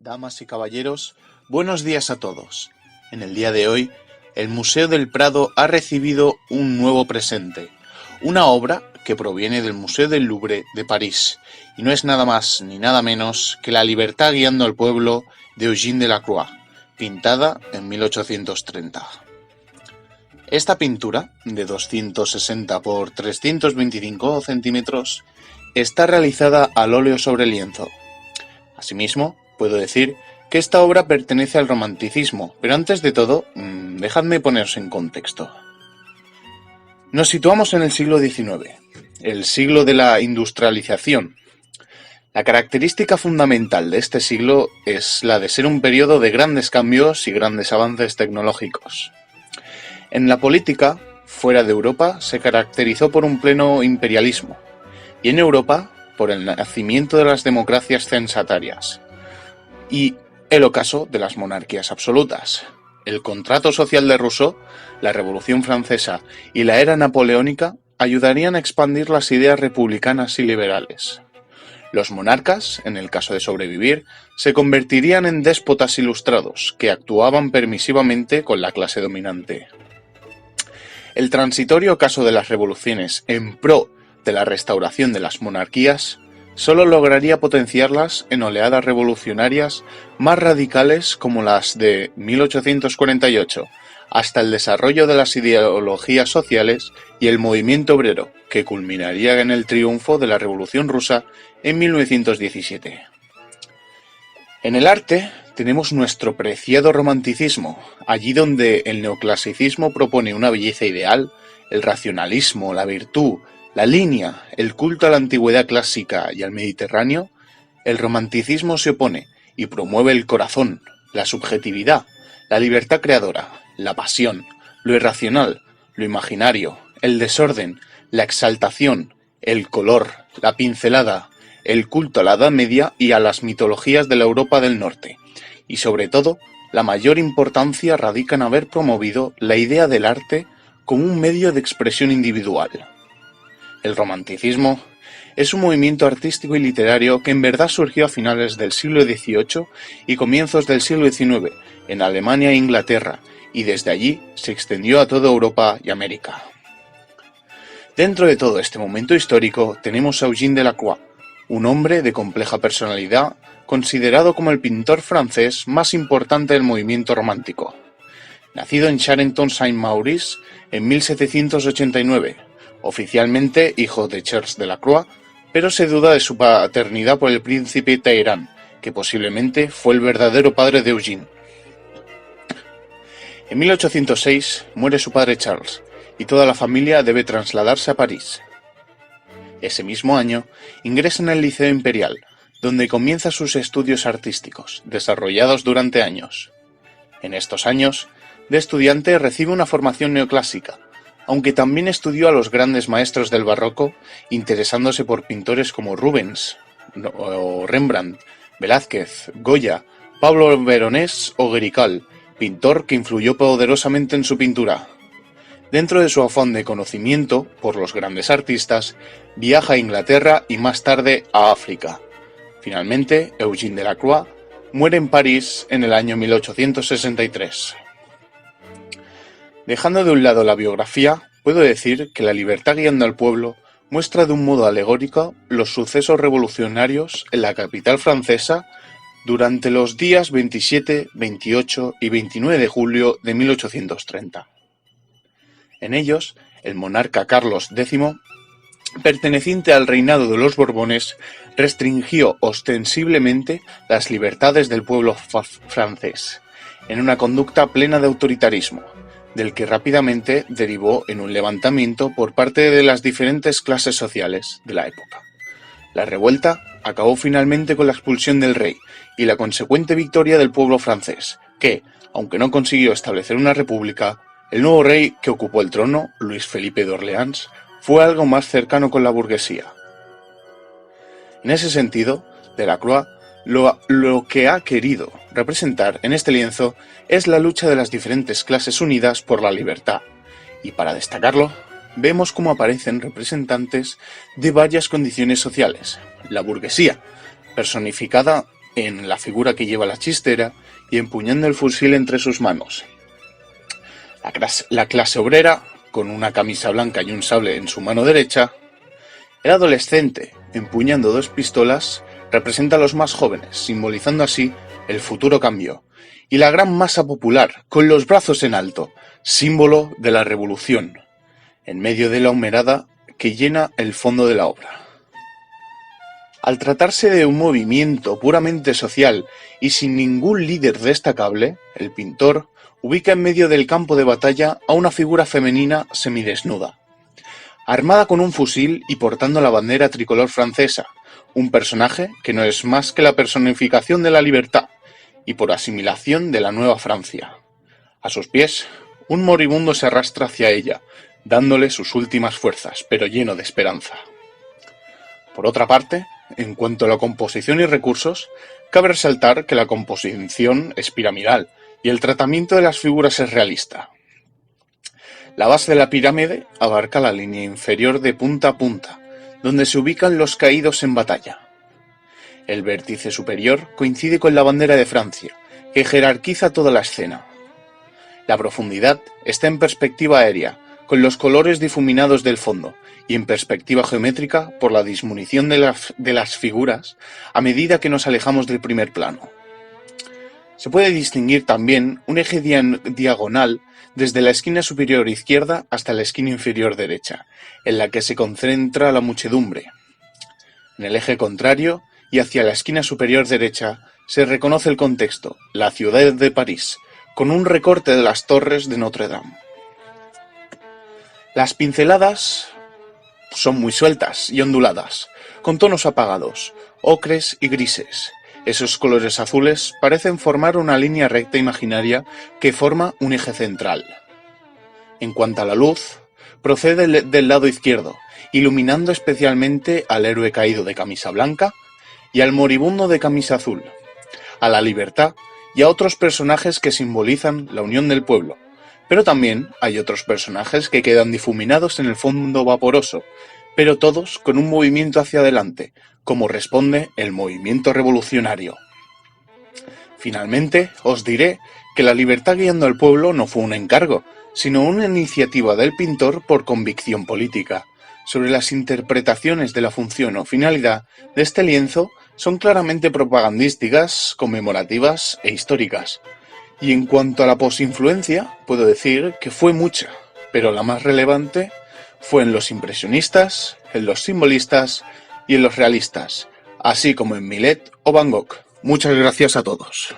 Damas y caballeros, buenos días a todos. En el día de hoy, el Museo del Prado ha recibido un nuevo presente, una obra que proviene del Museo del Louvre de París, y no es nada más ni nada menos que La libertad guiando al pueblo de Eugène Delacroix, pintada en 1830. Esta pintura, de 260 por 325 centímetros, está realizada al óleo sobre lienzo. Asimismo, puedo decir que esta obra pertenece al romanticismo, pero antes de todo, dejadme poneros en contexto. Nos situamos en el siglo XIX, el siglo de la industrialización. La característica fundamental de este siglo es la de ser un periodo de grandes cambios y grandes avances tecnológicos. En la política, fuera de Europa, se caracterizó por un pleno imperialismo, y en Europa, por el nacimiento de las democracias censatarias, y el ocaso de las monarquías absolutas. El contrato social de Rousseau, la Revolución Francesa y la era napoleónica ayudarían a expandir las ideas republicanas y liberales. Los monarcas, en el caso de sobrevivir, se convertirían en déspotas ilustrados, que actuaban permisivamente con la clase dominante. El transitorio caso de las revoluciones en pro de la restauración de las monarquías solo lograría potenciarlas en oleadas revolucionarias más radicales como las de 1848, hasta el desarrollo de las ideologías sociales y el movimiento obrero, que culminaría en el triunfo de la Revolución Rusa en 1917. En el arte tenemos nuestro preciado romanticismo, allí donde el neoclasicismo propone una belleza ideal, el racionalismo, la virtud, la línea, el culto a la antigüedad clásica y al Mediterráneo, el romanticismo se opone y promueve el corazón, la subjetividad, la libertad creadora, la pasión, lo irracional, lo imaginario, el desorden, la exaltación, el color, la pincelada, el culto a la Edad Media y a las mitologías de la Europa del Norte, y sobre todo, la mayor importancia radica en haber promovido la idea del arte como un medio de expresión individual. El romanticismo es un movimiento artístico y literario que en verdad surgió a finales del siglo XVIII y comienzos del siglo XIX en Alemania e Inglaterra, y desde allí se extendió a toda Europa y América. Dentro de todo este momento histórico tenemos a Eugène Delacroix, un hombre de compleja personalidad, considerado como el pintor francés más importante del movimiento romántico. Nacido en Charenton-Saint-Maurice en 1789, oficialmente hijo de Charles Delacroix, pero se duda de su paternidad por el príncipe Talleyrand, que posiblemente fue el verdadero padre de Eugène. En 1806 muere su padre Charles, y toda la familia debe trasladarse a París. Ese mismo año ingresa en el Liceo Imperial, donde comienza sus estudios artísticos, desarrollados durante años. En estos años, de estudiante recibe una formación neoclásica, aunque también estudió a los grandes maestros del barroco, interesándose por pintores como Rubens, o Rembrandt, Velázquez, Goya, Pablo Veronés o Guericall, pintor que influyó poderosamente en su pintura. Dentro de su afán de conocimiento por los grandes artistas, viaja a Inglaterra y más tarde a África. Finalmente, Eugène Delacroix muere en París en el año 1863. Dejando de un lado la biografía, puedo decir que La libertad guiando al pueblo muestra de un modo alegórico los sucesos revolucionarios en la capital francesa durante los días 27, 28 y 29 de julio de 1830. En ellos, el monarca Carlos X, perteneciente al reinado de los Borbones, restringió ostensiblemente las libertades del pueblo francés, en una conducta plena de autoritarismo, del que rápidamente derivó en un levantamiento por parte de las diferentes clases sociales de la época. La revuelta acabó finalmente con la expulsión del rey y la consecuente victoria del pueblo francés, que, aunque no consiguió establecer una república, el nuevo rey que ocupó el trono, Luis Felipe de Orleans, fue algo más cercano con la burguesía. En ese sentido, Delacroix lo que ha querido representar en este lienzo es la lucha de las diferentes clases unidas por la libertad, y para destacarlo, vemos cómo aparecen representantes de varias condiciones sociales. La burguesía, personificada en la figura que lleva la chistera y empuñando el fusil entre sus manos. La clase obrera, con una camisa blanca y un sable en su mano derecha. El adolescente, empuñando 2 pistolas, representa a los más jóvenes, simbolizando así el futuro cambio. Y la gran masa popular, con los brazos en alto, símbolo de la revolución, en medio de la humareda que llena el fondo de la obra. Al tratarse de un movimiento puramente social y sin ningún líder destacable, el pintor ubica en medio del campo de batalla a una figura femenina semidesnuda, armada con un fusil y portando la bandera tricolor francesa, un personaje que no es más que la personificación de la libertad y por asimilación de la nueva Francia. A sus pies, un moribundo se arrastra hacia ella, dándole sus últimas fuerzas, pero lleno de esperanza. Por otra parte, en cuanto a la composición y recursos, cabe resaltar que la composición es piramidal y el tratamiento de las figuras es realista. La base de la pirámide abarca la línea inferior de punta a punta, donde se ubican los caídos en batalla. El vértice superior coincide con la bandera de Francia, que jerarquiza toda la escena. La profundidad está en perspectiva aérea, con los colores difuminados del fondo, y en perspectiva geométrica por la disminución de las figuras a medida que nos alejamos del primer plano. Se puede distinguir también un eje diagonal desde la esquina superior izquierda hasta la esquina inferior derecha, en la que se concentra la muchedumbre. En el eje contrario y hacia la esquina superior derecha se reconoce el contexto, la ciudad de París, con un recorte de las torres de Notre Dame. Las pinceladas son muy sueltas y onduladas, con tonos apagados, ocres y grises. Esos colores azules parecen formar una línea recta imaginaria que forma un eje central. En cuanto a la luz, procede del lado izquierdo, iluminando especialmente al héroe caído de camisa blanca y al moribundo de camisa azul, a la libertad y a otros personajes que simbolizan la unión del pueblo. Pero también hay otros personajes que quedan difuminados en el fondo vaporoso, pero todos con un movimiento hacia adelante, como responde el movimiento revolucionario. Finalmente, os diré que la libertad guiando al pueblo no fue un encargo, sino una iniciativa del pintor por convicción política. Sobre las interpretaciones de la función o finalidad de este lienzo son claramente propagandísticas, conmemorativas e históricas. Y en cuanto a la posinfluencia, puedo decir que fue mucha, pero la más relevante fue en los impresionistas, en los simbolistas y en los realistas, así como en Millet o Van Gogh. Muchas gracias a todos.